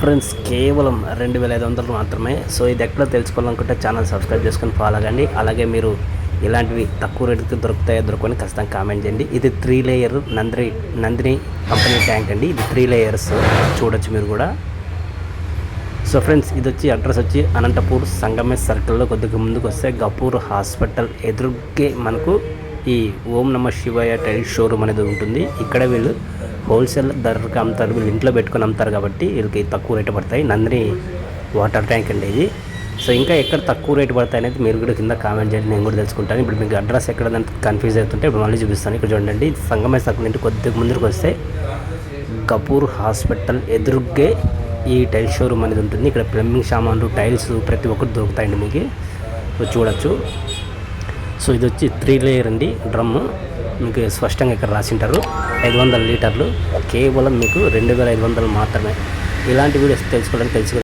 Friends కేవలం 2500 మాత్రమే. So ఇది ఎక్కడ తెలుసుకోవాలనుకుంటే ఛానల్ సబ్స్క్రైబ్ చేసుకొని ఫాలో కండి. అలాగే మీరు ఇలాంటివి తక్కువ రేటుకి దొరకని ఖచ్చితంగా కామెంట్ చేయండి. ఇది 3 లేయర్ నందిని కంపెనీ ట్యాంక్ అండి. ఇది 3 లేయర్స్ చూడొచ్చు మీరు కూడా. సో ఫ్రెండ్స్ ఇది వచ్చి అడ్రస్ వచ్చి అనంతపూర్ సంగమేశ్ సర్కిల్లో కొద్దిగా ముందుకు వస్తే గపూర్ హాస్పిటల్ ఎదురుగే మనకు ఈ ఓం నమ శివాయ టైల్ షోరూమ్ అనేది ఉంటుంది. ఇక్కడ వీళ్ళు హోల్సేల్ ధరకు అమ్ముతారు. వీళ్ళు ఇంట్లో పెట్టుకొని అమ్ముతారు కాబట్టి వీళ్ళకి తక్కువ రేటు పడతాయి. నందిని వాటర్ ట్యాంక్ అండి ఇది. సో ఇంకా ఎక్కడ తక్కువ రేటు పడతాయి అనేది మీరు కూడా కింద కామెంట్ చేయండి, నేను కూడా తెలుసుకుంటాను. ఇప్పుడు మీకు అడ్రస్ ఎక్కడ కన్ఫ్యూజ్ అవుతుంటే ఇప్పుడు మళ్ళీ చూపిస్తాను. ఇక్కడ చూడండి, సంగమేశ్ సర్కిల్ నుండి కొద్దిగా ముందుకు వస్తే గపూర్ హాస్పిటల్ ఎదురుగే ఈ టైల్ షోరూమ్ అనేది ఉంటుంది. ఇక్కడ ప్లంబింగ్ సామాన్లు, టైల్స్ ప్రతి ఒక్కటి దొరుకుతాయండి మీకు. చూడొచ్చు. సో ఇది వచ్చి 3 లేయర్ అండి డ్రమ్ము. మీకు స్పష్టంగా ఇక్కడ రాసింటారు 500 లీటర్లు. కేవలం మీకు 2500 మాత్రమే. ఇలాంటి వీడియోస్ తెలుసుకోవడానికి